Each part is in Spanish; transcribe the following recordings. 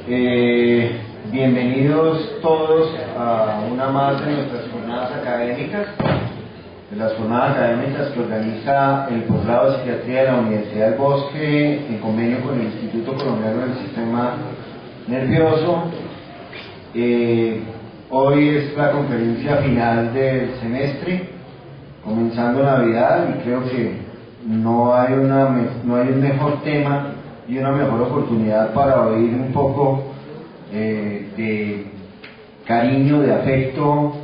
Bienvenidos todos a una más de nuestras jornadas académicas, de las jornadas académicas que organiza el posgrado de Psiquiatría de la Universidad del Bosque en convenio con el Instituto Colombiano del Sistema Nervioso. Hoy es la conferencia final del semestre, comenzando Navidad, y creo que no hay un mejor tema y una mejor oportunidad para oír un poco de cariño, de afecto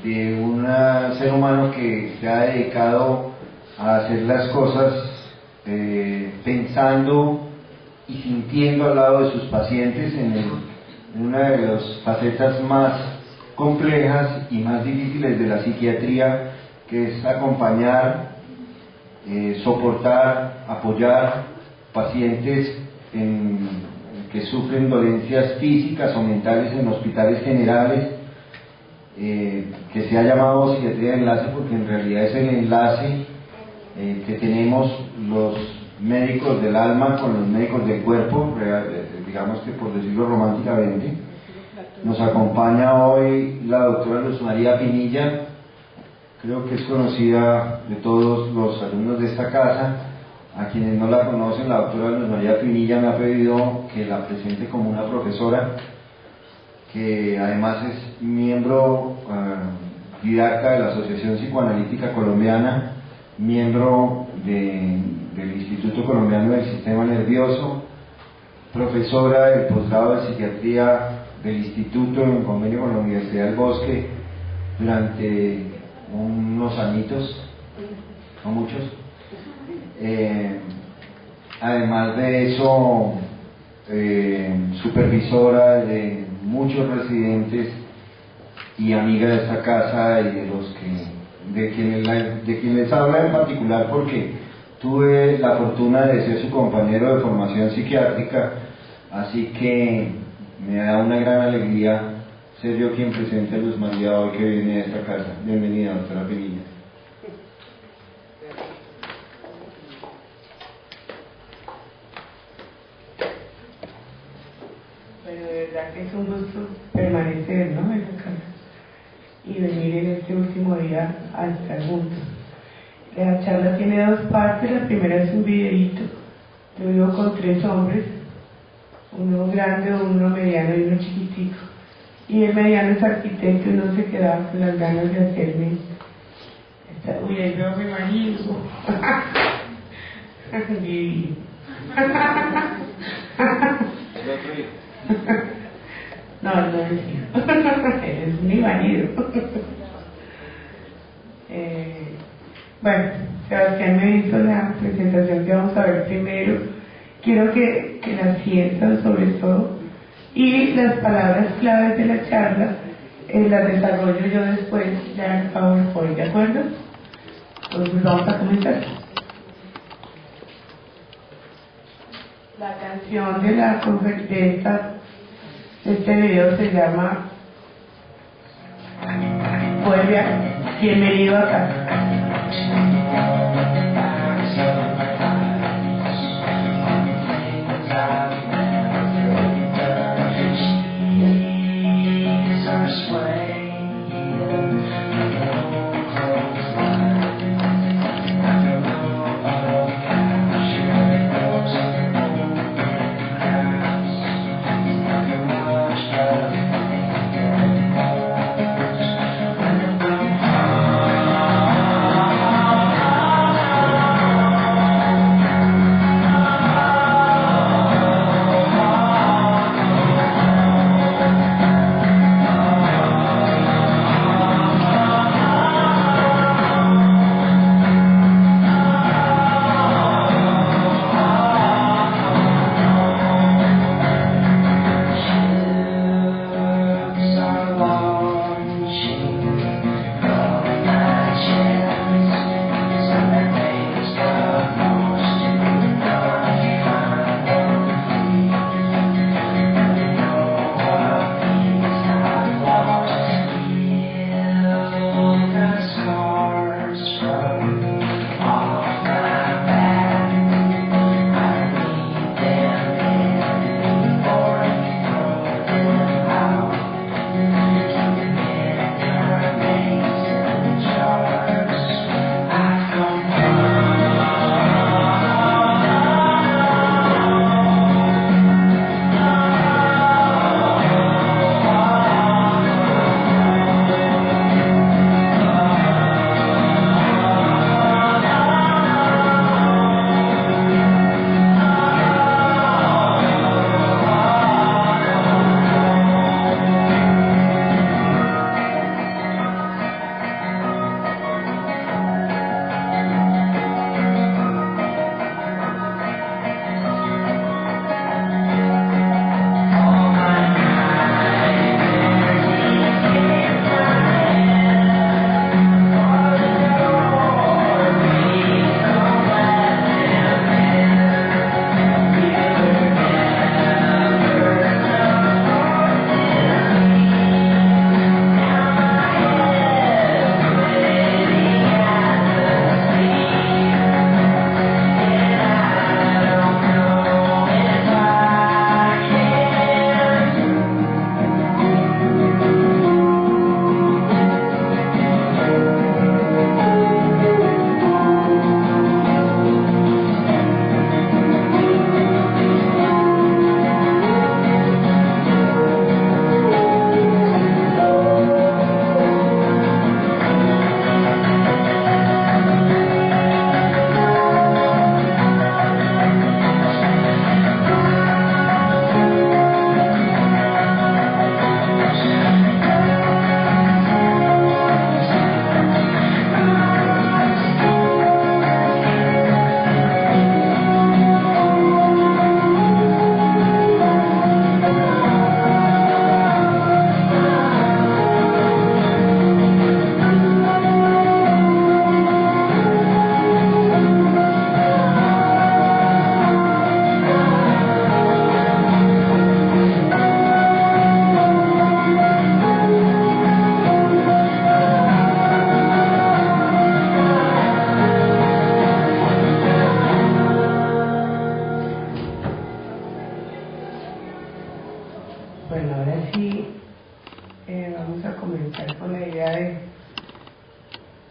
de un ser humano que se ha dedicado a hacer las cosas pensando y sintiendo al lado de sus pacientes en una de las facetas más complejas y más difíciles de la psiquiatría, que es acompañar, soportar, apoyar pacientes que sufren dolencias físicas o mentales en hospitales generales, que se ha llamado psiquiatría de enlace porque en realidad es el enlace que tenemos los médicos del alma con los médicos del cuerpo, digamos que por decirlo románticamente. Nos acompaña hoy la doctora Luz María Pinilla, creo que es conocida de todos los alumnos de esta casa. A quienes no la conocen, la doctora Luz María Pinilla me ha pedido que la presente como una profesora, que además es miembro didacta de la Asociación Psicoanalítica Colombiana, miembro del Instituto Colombiano del Sistema Nervioso, profesora del posgrado de Psiquiatría del Instituto en convenio con la Universidad del Bosque durante unos añitos, no muchos. Además de eso, supervisora de muchos residentes y amiga de esta casa, y de quienes les habla en particular porque tuve la fortuna de ser su compañero de formación psiquiátrica, así que me da una gran alegría ser yo quien presente a Luz María hoy, que viene a esta casa. Bienvenida, doctora Pinilla. Bueno, de verdad que es un gusto permanecer, ¿no?, en la casa y venir en este último día a estar juntos. La charla tiene dos partes. La primera es un videíto. Yo vivo con 3 hombres, uno grande, uno mediano y uno chiquitico. Y el mediano es arquitecto y no se quedaba con las ganas de hacerme. Uy, ahí veo a mi marido. Divino. No, no es hijo. Él es mi marido. Bueno, Sebastián me hizo la presentación que vamos a ver primero. Quiero que la sientan sobre todo, y las palabras claves de la charla las desarrollo yo después ya en PowerPoint, ¿de acuerdo? Entonces vamos a comenzar. La canción de este video se llama Vuelve a Bienvenido a casa.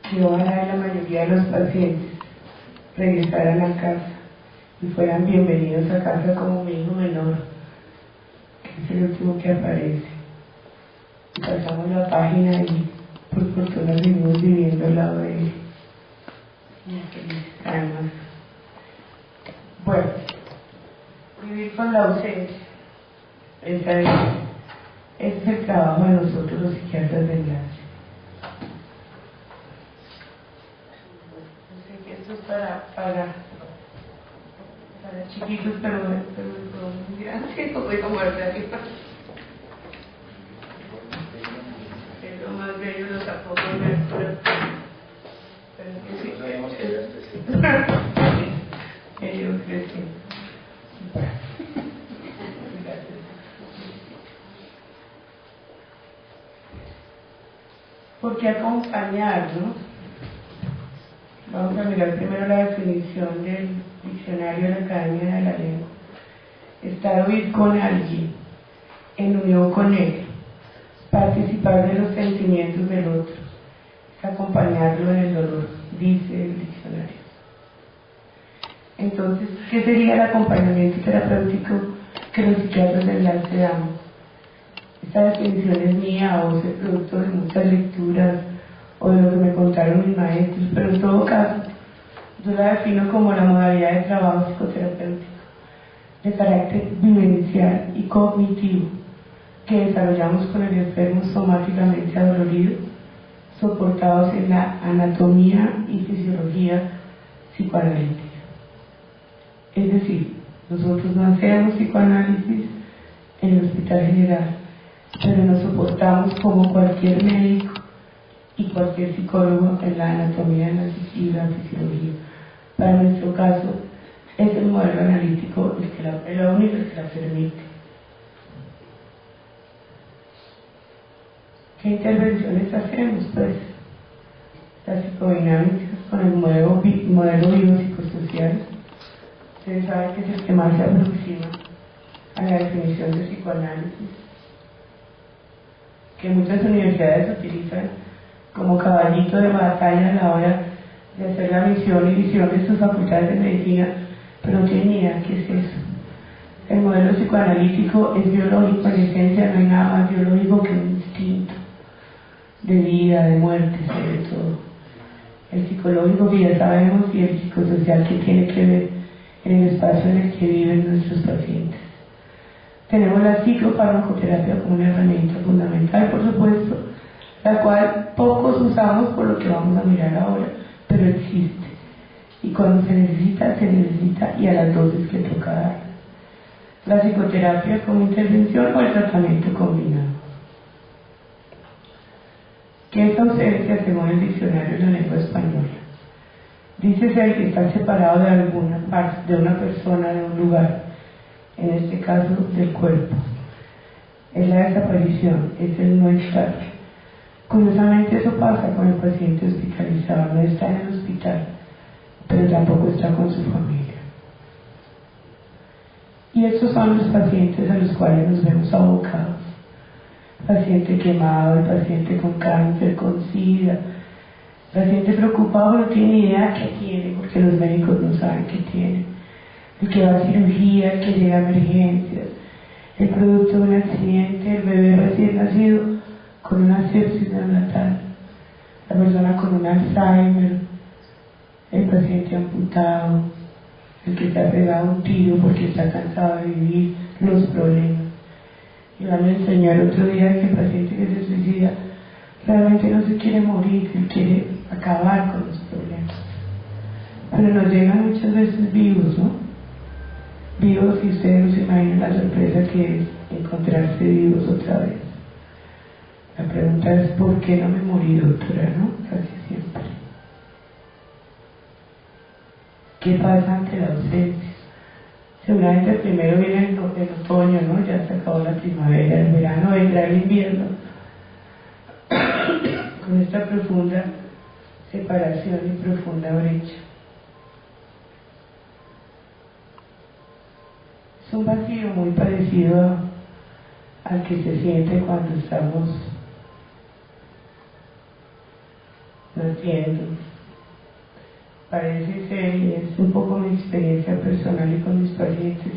que ojalá la mayoría de los pacientes regresaran a casa y fueran bienvenidos a casa como mi hijo menor, que es el último que aparece. Y pasamos la página y por fortuna seguimos viviendo al lado de él. Muy feliz, además. Bueno, vivir con la ausencia. Ese es el trabajo de nosotros los psiquiatras de enlace. No sé que esto es para chiquitos, pero muy grandes, como digo, muerte arriba. Es lo más bello, los apóstoles de Arturo. Pero que sí, ellos crecen. ¿Por qué acompañar, no? Vamos a mirar primero la definición del diccionario de la Academia de la Lengua. Estar o ir con alguien, en unión con él, participar de los sentimientos del otro, es acompañarlo en el dolor, dice el diccionario. Entonces, ¿qué sería el acompañamiento terapéutico que los psiquiatras de enlace damos? Esta definición es mía o es el producto de muchas lecturas o de lo que me contaron mis maestros, pero en todo caso yo la defino como la modalidad de trabajo psicoterapéutico de carácter vivencial y cognitivo que desarrollamos con el enfermo somáticamente adolorido, soportados en la anatomía y fisiología psicoanalítica. Es decir, nosotros no hacemos psicoanálisis en el Hospital General, pero nos soportamos como cualquier médico y cualquier psicólogo en la anatomía y la fisiología. Para nuestro caso, es el modelo analítico el único que la permite. ¿Qué intervenciones hacemos? Pues las psicodinámicas con el modelo biopsicosocial. Ustedes saben que es el que más se aproxima a la definición de psicoanálisis, que muchas universidades utilizan como caballito de batalla a la hora de hacer la misión y visión de sus facultades de medicina, pero no tienen ni idea qué es eso. El modelo psicoanalítico es biológico, en esencia no hay nada más biológico que un instinto de vida, de muerte, sobre todo. El psicológico que ya sabemos y el psicosocial que tiene que ver en el espacio en el que viven nuestros pacientes. Tenemos la psicofarmacoterapia como una herramienta fundamental, por supuesto, la cual pocos usamos por lo que vamos a mirar ahora, pero existe. Y cuando se necesita y a las dosis que toca dar. La psicoterapia como intervención o el tratamiento combinado. ¿Qué es ausencia según el diccionario de la lengua española? Dice ser que está separado de alguna parte, de una persona, de un lugar, en este caso del cuerpo. Es la desaparición, es el no estar. Curiosamente eso pasa con el paciente hospitalizado, no está en el hospital, pero tampoco está con su familia. Y estos son los pacientes a los cuales nos vemos abocados. El paciente quemado, el paciente con cáncer, con SIDA, el paciente preocupado no tiene ni idea qué tiene, porque los médicos no saben qué tiene. El que va a cirugía, el que llega a emergencias, el producto de un accidente, el bebé recién nacido con una sepsis neonatal, la persona con un Alzheimer, el paciente amputado, el que se ha pegado un tiro porque está cansado de vivir los problemas. Iván me enseñó el otro día que el paciente que se suicida realmente no se quiere morir, él quiere acabar con los problemas. Pero nos llegan muchas veces vivos, ¿no? Vivos, y ustedes no se imaginan la sorpresa que es encontrarse vivos otra vez. La pregunta es, ¿por qué no me morí, doctora? ¿No? Casi siempre. ¿Qué pasa ante la ausencia? Seguramente primero viene el otoño, ¿no? Ya se acabó la primavera, el verano, vendrá el invierno. Con esta profunda separación y profunda brecha. Es un vacío muy parecido al que se siente cuando estamos no entiendo. Parece ser, y es un poco mi experiencia personal y con mis pacientes,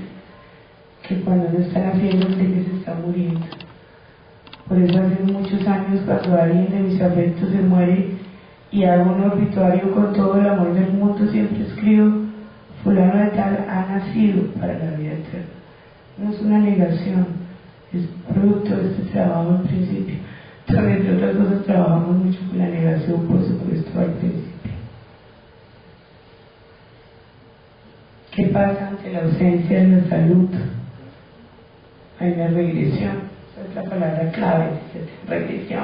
que cuando no están haciendo sé que se está muriendo. Por eso hace muchos años, cuando alguien de mis afectos se muere y hago un obituario con todo el amor del mundo, siempre escribo: fulano de tal ha nacido para la vida eterna. No es una negación, es producto de este trabajo al principio. También, entre otras cosas, trabajamos mucho con la negación, por supuesto, al principio. ¿Qué pasa ante la ausencia de la salud? Hay una regresión, esa es la palabra clave, regresión.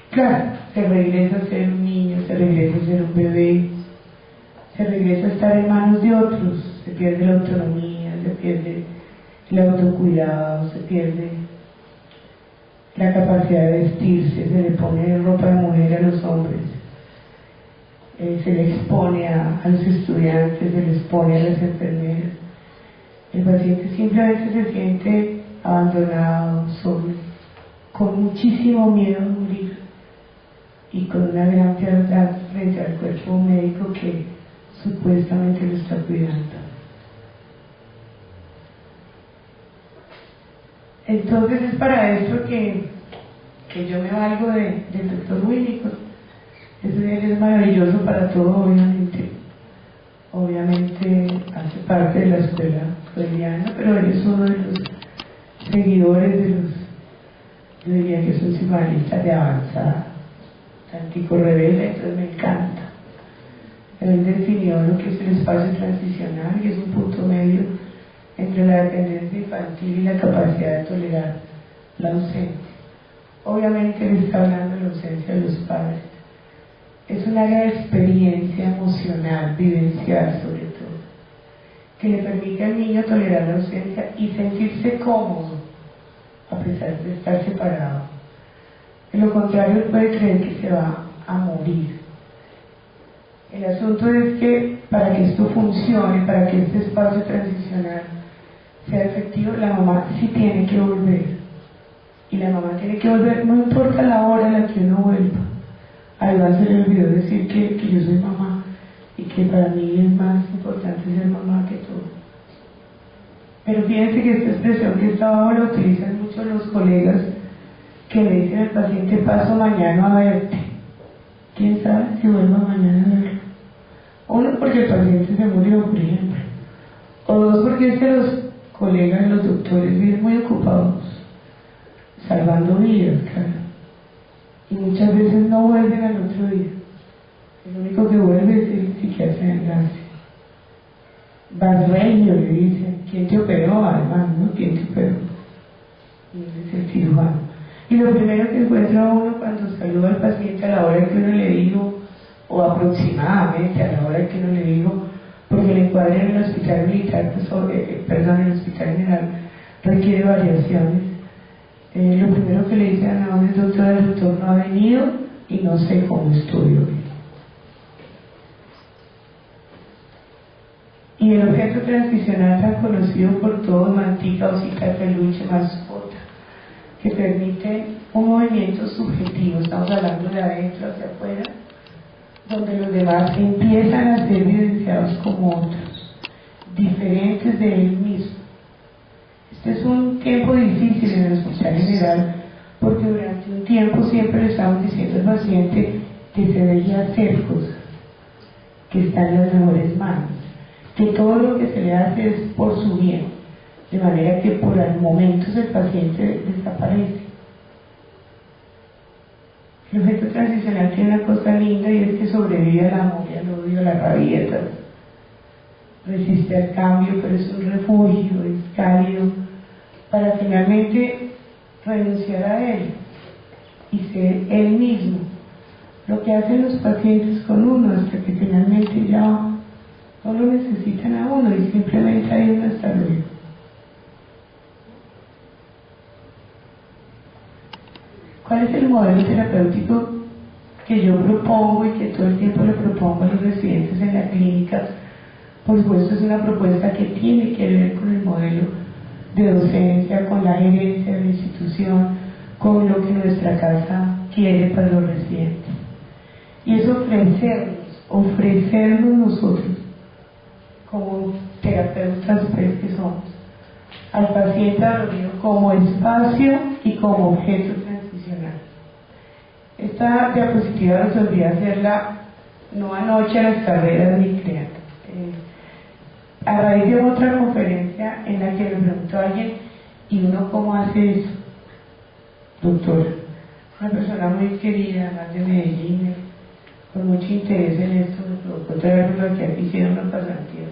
Claro, se regresa a ser un niño, se regresa a ser un bebé, se regresa a estar en manos de otros, se pierde la autonomía, se pierde el autocuidado, se pierde la capacidad de vestirse, se le pone ropa de mujer a los hombres, se le expone a los estudiantes, se le expone a las enfermeras. El paciente simplemente se siente abandonado, solo, con muchísimo miedo a morir y con una gran fealdad frente al cuerpo médico que supuestamente lo está cuidando. Entonces es para esto que yo me valgo del doctor Winnicott. Él es maravilloso para todo, obviamente. Obviamente hace parte de la escuela freudiana, pero él es uno de los seguidores de los, yo diría que es un psicoanalista de avanzada, antico rebelde, entonces me encanta. Él definió lo que es el espacio transicional, que es un punto medio entre la dependencia infantil y la capacidad de tolerar la ausencia. Obviamente él está hablando de la ausencia de los padres. Es un área de experiencia emocional, vivencial sobre todo, que le permite al niño tolerar la ausencia y sentirse cómodo a pesar de estar separado. De lo contrario, él puede creer que se va a morir. El asunto es que para que esto funcione, para que este espacio transicional sea efectivo, la mamá sí tiene que volver. Y la mamá tiene que volver, no importa la hora en la que uno vuelva. A Iván se le olvidó decir que yo soy mamá y que para mí es más importante ser mamá que todo. Pero fíjense que esta expresión que está ahora utilizan mucho los colegas que le dicen al paciente: paso mañana a verte. ¿Quién sabe si vuelva mañana a verlo? Uno, porque el paciente se murió, por ejemplo. O dos, porque es que los colegas, los doctores, viven muy ocupados salvando vidas, claro. Y muchas veces no vuelven al otro día. El único que vuelve es el psiquiatra de enlace. Barreño, le dicen: ¿quién te operó? Además, ¿no? ¿Quién te operó? Y él es el cirujano. Y lo primero que encuentra uno cuando saluda al paciente a la hora que uno le dijo, o aproximadamente a la hora que uno le dijo, porque el encuadre en el hospital militar, en el hospital general, requiere variaciones. Lo primero que le dicen a uno es: doctora, el doctor no ha venido y no sé cómo estoy hoy. Y el objeto transicional tan conocido por todos, mantica, osita, peluche, mascota, que permite un movimiento subjetivo, estamos hablando de adentro hacia afuera, donde los demás empiezan a ser vivenciados como otros, diferentes de él mismo. Este es un tiempo difícil en el hospital general, porque durante un tiempo siempre le estamos diciendo al paciente que se deje hacer cosas, que está en las mejores manos, que todo lo que se le hace es por su bien, de manera que por momentos el paciente desaparece. El objeto transicional tiene una cosa linda, y es que sobrevive al amor y al odio, a las rabietas, resiste al cambio, pero es un refugio, es cálido, para finalmente renunciar a él y ser él mismo. Lo que hacen los pacientes con uno hasta que finalmente ya no lo necesitan a uno y simplemente hay uno hasta luego. ¿Cuál es el modelo terapéutico que yo propongo y que todo el tiempo le propongo a los residentes en la clínica? Por supuesto, es una propuesta que tiene que ver con el modelo de docencia, con la gerencia de la institución, con lo que nuestra casa quiere para los residentes. y es ofrecernos nosotros como terapeutas pues, que somos al paciente dolorido como espacio y como objeto transicional. Esta diapositiva resolví hacerla no anoche a las carreras ni crean. A raíz de otra conferencia en la que me preguntó alguien, ¿y uno cómo hace eso? Doctora, una persona muy querida, más de Medellín, con mucho interés en esto, me provocó traerlo aquí, hicieron una pasantía.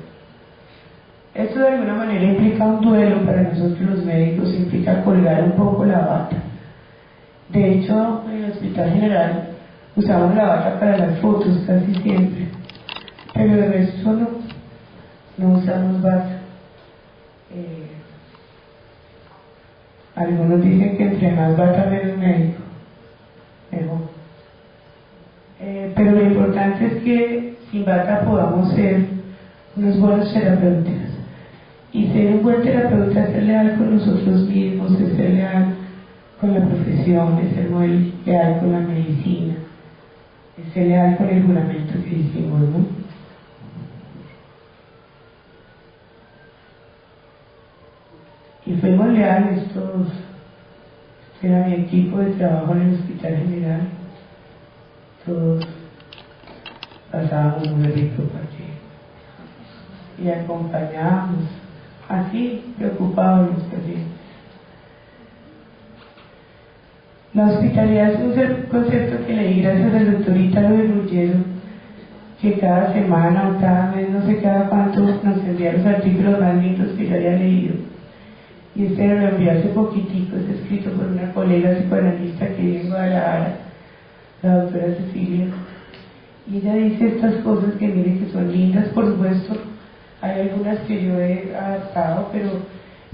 Esto de alguna manera implica un duelo para nosotros los médicos, implica colgar un poco la bata. De hecho, en el Hospital General usamos la bata para las fotos casi siempre, pero el resto no usamos bata. Algunos dicen que entre más bata menos médico, mejor. Pero lo importante es que sin bata podamos ser unos buenos terapeutas. Y ser un buen terapeuta es ser leal con nosotros mismos, es ser leal con la profesión, es ser muy leal con la medicina, es ser leal con el juramento que hicimos, ¿no? Y fuimos leales todos. Este era mi equipo de trabajo en el Hospital General. Todos pasábamos muy rico para allí y acompañábamos así, preocupados los pacientes. La hospitalidad es un concepto que leí gracias al doctor Ítalo de Ruggiero, que cada semana o cada mes, no sé cada cuánto, nos envía los artículos más lindos que yo haya leído. Y este lo envió hace poquitico, es escrito por una colega psicoanalista que vive en Guadalajara, la doctora Cecilia. Y ella dice estas cosas que mire que son lindas, por supuesto, hay algunas que yo he adaptado, pero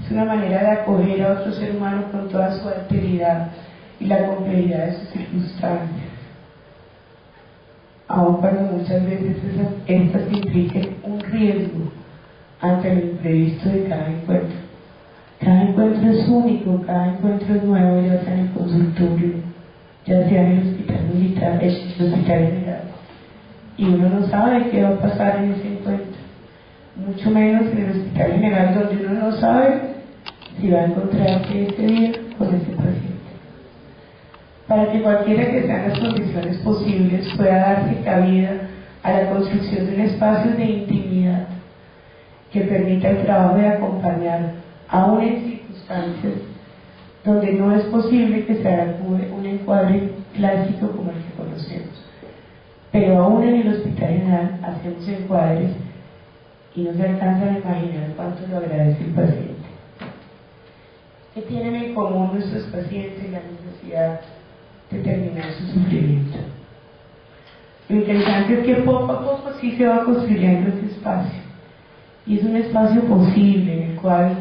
es una manera de acoger a otro ser humano con toda su alteridad y la complejidad de sus circunstancias, aun cuando muchas veces estas impliquen un riesgo ante el imprevisto de cada encuentro. Cada encuentro es único, cada encuentro es nuevo, ya sea en el consultorio, ya sea en el hospital militar, el hospital general, y uno no sabe qué va a pasar en ese encuentro, mucho menos en el hospital general, donde uno no sabe si va a encontrarse ese día con ese paciente. Para que cualquiera que sean las condiciones posibles pueda darse cabida a la construcción de un espacio de intimidad que permita el trabajo de acompañar, aún en circunstancias donde no es posible que se adecue un encuadre clásico como el que conocemos. Pero aún en el Hospital General hacemos encuadres y no se alcanzan a imaginar cuánto lo agradece el paciente. ¿Qué tienen en común nuestros pacientes? La necesidad de terminar su sufrimiento. Lo interesante es que poco a poco sí se va construyendo ese espacio, y es un espacio posible en el cual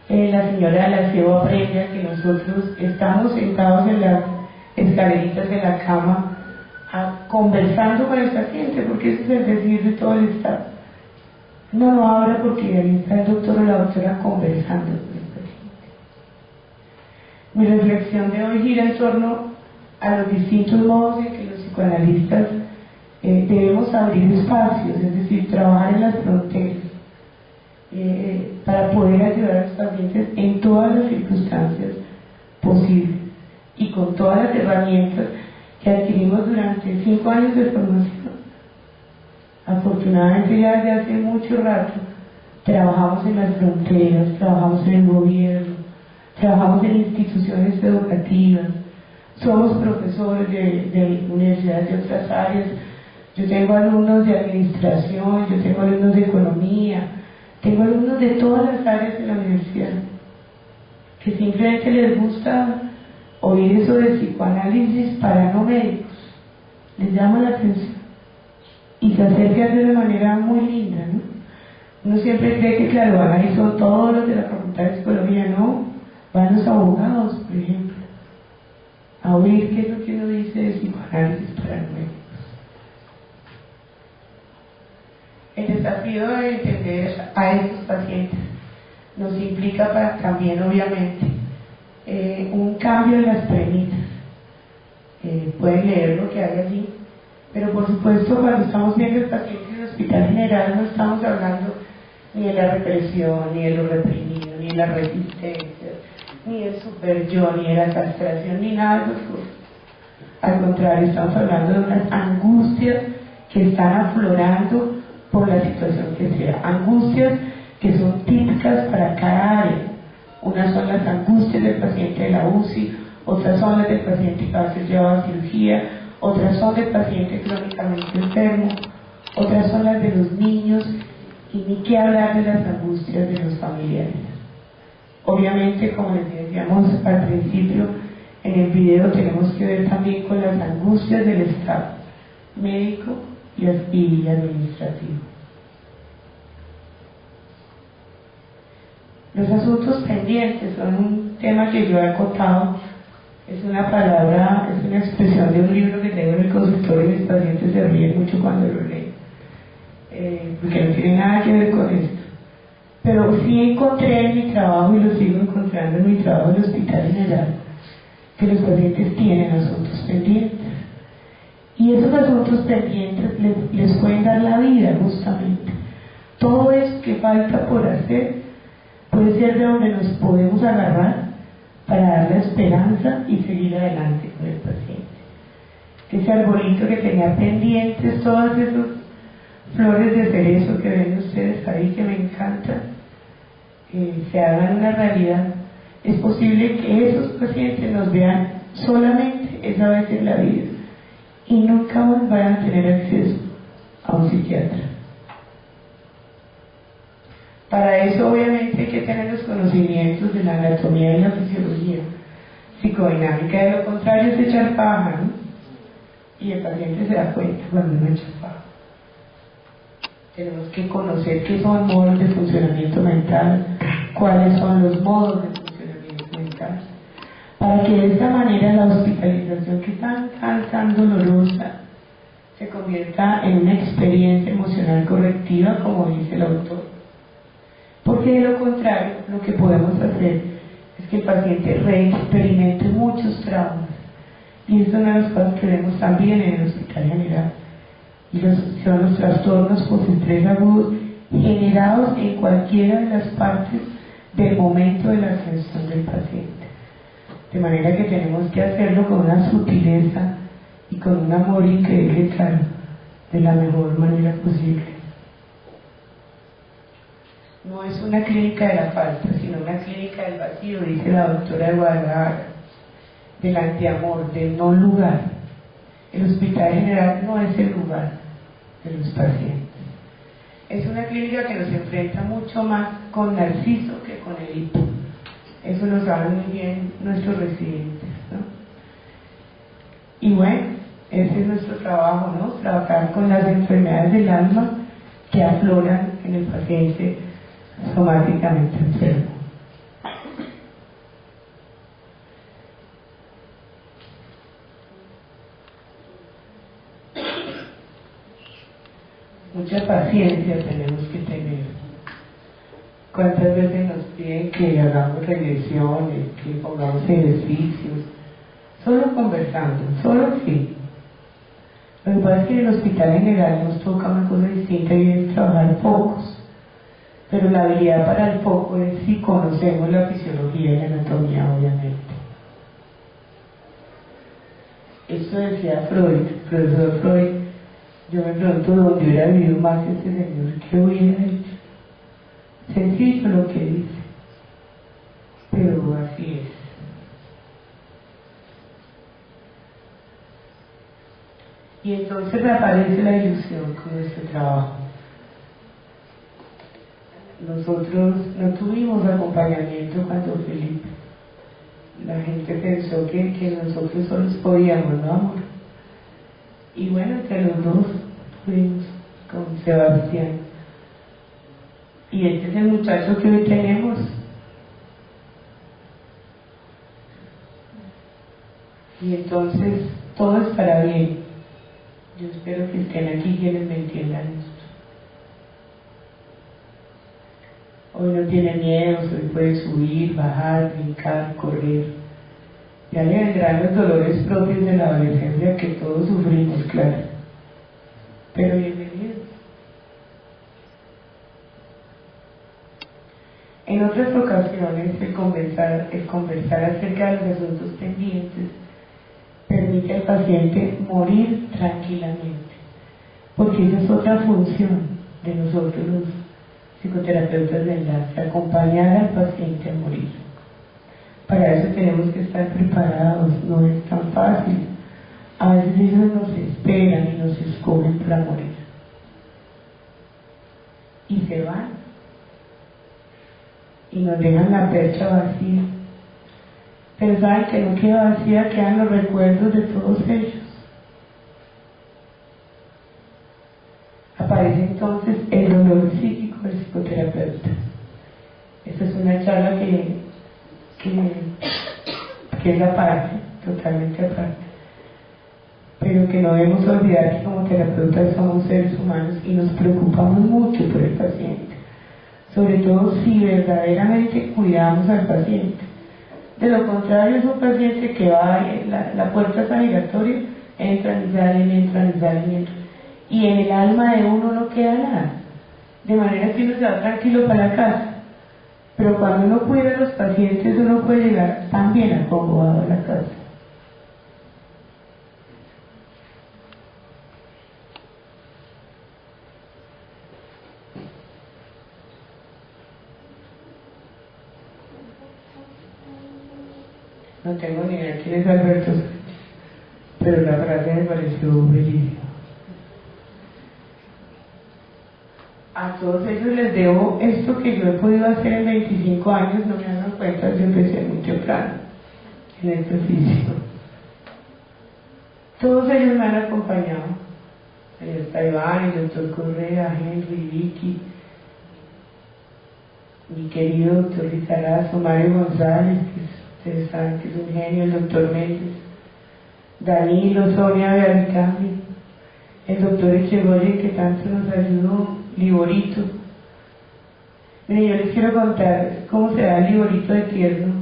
la señora del aseo aprende a que nosotros estamos sentados en las escaleritas de la cama conversando con el paciente, porque ese es el decir de todo el Estado. No habla porque ahí está el doctor o la doctora conversando con el paciente. Mi reflexión de hoy gira en torno a los distintos modos en que los psicoanalistas debemos abrir espacios, es decir, trabajar en las fronteras, para poder ayudar a los pacientes en todas las circunstancias posibles y con todas las herramientas que adquirimos durante 5 años de formación. Afortunadamente ya desde hace mucho rato trabajamos en las fronteras, trabajamos en el gobierno, trabajamos en instituciones educativas, somos profesores de universidades de otras áreas. Yo tengo alumnos de administración, yo tengo alumnos de economía, tengo alumnos de todas las áreas de la universidad que simplemente les gusta oír eso de psicoanálisis para no médicos, les llama la atención y se acercan de una manera muy linda, ¿no? Uno siempre cree que claro, van ahí son todos los de la facultad de psicología, no, van los abogados, por ejemplo, a oír qué es lo que uno dice de psicoanálisis para no médicos. El desafío de entender a estos pacientes nos implica también, obviamente, un cambio en las premisas. Pueden leer lo que hay allí. Pero por supuesto, cuando estamos viendo el paciente en el hospital general, no estamos hablando ni de la represión, ni de lo reprimido, ni de la resistencia, ni del super-yo, ni de la castración, ni nada de eso. Al contrario, estamos hablando de unas angustias que están aflorando por la situación que sea. Angustias que son típicas para cada área. Unas son las angustias del paciente de la UCI, otras son las del paciente que va a ser llevado a cirugía, otras son del paciente crónicamente enfermo, otras son las de los niños, y ni qué hablar de las angustias de los familiares. Obviamente, como les decíamos al principio, en el video tenemos que ver también con las angustias del staff médico y administrativo. Los asuntos pendientes son un tema que yo he acotado. Es una palabra, es una expresión de un libro que tengo en el consultorio y mis pacientes se ríen mucho cuando lo leen, porque no tiene nada que ver con esto. Pero sí encontré en mi trabajo, y lo sigo encontrando en mi trabajo en el hospital general, que los pacientes tienen asuntos pendientes. Y esos asuntos pendientes les pueden dar la vida, justamente. Todo eso que falta por hacer puede ser de donde nos podemos agarrar para dar la esperanza y seguir adelante con el paciente. Ese arbolito que tenía pendientes, todas esas flores de cerezo que ven ustedes ahí, que me encantan, se hagan una realidad. Es posible que esos pacientes nos vean solamente esa vez en la vida y nunca más vayan a tener acceso a un psiquiatra. Para eso obviamente hay que tener los conocimientos de la anatomía y la fisiología psicodinámica, de lo contrario es echar paja, ¿no? Y el paciente se da cuenta cuando no echa paja. Tenemos que conocer qué son modos de funcionamiento mental, cuáles son los modos de funcionamiento mental, para que de esta manera la hospitalización, que es tan dolorosa, se convierta en una experiencia emocional correctiva, como dice el autor. Porque de lo contrario, lo que podemos hacer es que el paciente reexperimente muchos traumas. Y eso es una de las cosas que vemos también en el hospital general. Y son los trastornos postestrés agudos generados en cualquiera de las partes del momento de la atención del paciente. De manera que tenemos que hacerlo con una sutileza y con un amor increíble, claro, de la mejor manera posible. No es una clínica de la falta, sino una clínica del vacío, dice la doctora de Guadalajara, del antiamor, del no lugar. El hospital general no es el lugar de los pacientes. Es una clínica que nos enfrenta mucho más con Narciso que con el hipo. Eso lo saben muy bien nuestros residentes, ¿no? Y bueno, ese es nuestro trabajo, ¿no? Trabajar con las enfermedades del alma que afloran en el paciente somáticamente enfermo. Mucha paciencia tenemos que tener. ¿Cuántas veces nos piden que hagamos regresiones, que pongamos ejercicios? Solo conversando, solo así. Lo que pasa es que en el hospital general nos toca una cosa distinta y es trabajar focos. Pero la habilidad para el foco es si conocemos la fisiología y la anatomía, obviamente. Esto decía Freud, profesor Freud. Yo me pregunto dónde hubiera vivido más este señor, ¿qué hubiera hecho? Sencillo lo que dice, pero así es. Y entonces reaparece la ilusión con nuestro trabajo. Nosotros no tuvimos acompañamiento cuando Felipe. La gente pensó que nosotros solos podíamos, ¿no, amor? Y bueno, entre los dos fuimos con Sebastián. Y este es el muchacho que hoy tenemos. Y entonces todo estará bien. Yo espero que estén aquí quienes me entiendan esto. Hoy no tiene miedo, hoy puede subir, bajar, brincar, correr. Ya le vendrán los dolores propios de la adolescencia que todos sufrimos, claro. En otras ocasiones, el conversar acerca de los asuntos pendientes permite al paciente morir tranquilamente, porque esa es otra función de nosotros los psicoterapeutas de enlace, acompañar al paciente a morir. Para eso tenemos que estar preparados, no es tan fácil. A veces ellos nos esperan y nos escogen para morir. Y se van. Y nos dejan la percha vacía. Pero saben que no queda vacía, quedan los recuerdos de todos ellos. Aparece entonces el dolor psíquico del psicoterapeuta. Esta es una charla que es aparte, totalmente aparte. Pero que no debemos olvidar que como terapeutas somos seres humanos y nos preocupamos mucho por el paciente. Sobre todo si verdaderamente cuidamos al paciente. De lo contrario, es un paciente que va, la puerta está giratoria, entran y salen, entran y salen, entran. Y en el alma de uno no queda nada. De manera que uno se va tranquilo para la casa. Pero cuando uno cuida a los pacientes, uno puede llegar tan bien acomodado a la casa. No tengo ni idea quién es Alberto Sánchez, pero la frase me pareció bellísima. A todos ellos les debo esto que yo he podido hacer en 25 años, no me han dado cuenta, yo empecé muy temprano en este oficio. Todos ellos me han acompañado, el Iván, el doctor Correa, Henry, Vicky, mi querido doctor Lizarazo, Mario González, que ustedes saben que es un genio, el doctor Méndez, Danilo, Sonia Bearicami, el doctor Echegoyen que tanto nos ayudó, Liborito. Miren, yo les quiero contar cómo se da el Liborito de tierno,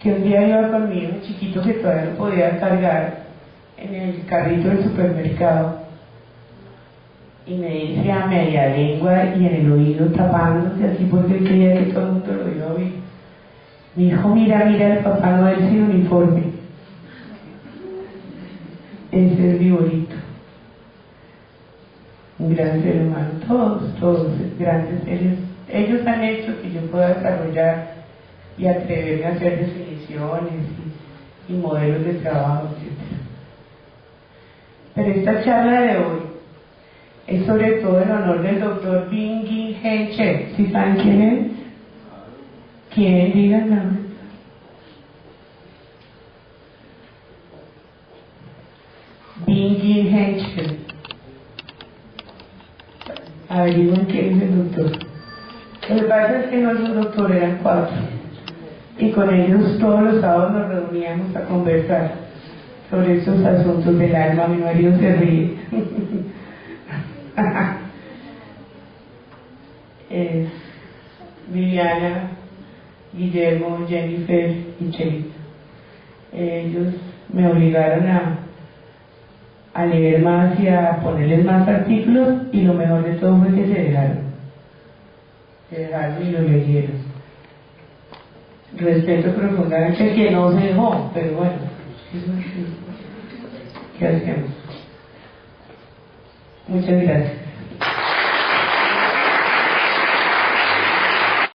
que un día iba conmigo, un chiquito que todavía no podía cargar en el carrito del supermercado, y me dice a media lengua y en el oído tapándose así porque él creía que todo el mundo lo iba a oír. Me dijo, mira el Papá Noel sin uniforme. Ese es el Liborito. Un gran ser humano, todos grandes seres. Ellos han hecho que yo pueda desarrollar y atreverme a hacer definiciones y modelos de trabajo, etc. Pero esta charla de hoy es sobre todo en honor del doctor Bingin Henche. ¿Sí saben quién es? ¿Quién? Díganme. Bingin Henche. Averigüen quién es el doctor. Lo que pasa es que no es un doctor, eran 4. Y con ellos todos los sábados nos reuníamos a conversar sobre estos asuntos del alma. Mi marido se ríe. Viviana, Guillermo, Jennifer y Chelita. Ellos me obligaron a leer más y a ponerles más artículos, y lo mejor de todo fue que se dejaron y lo leyeron. Respeto profundamente que no se dejó, pero bueno, ¿qué hacemos? Muchas gracias.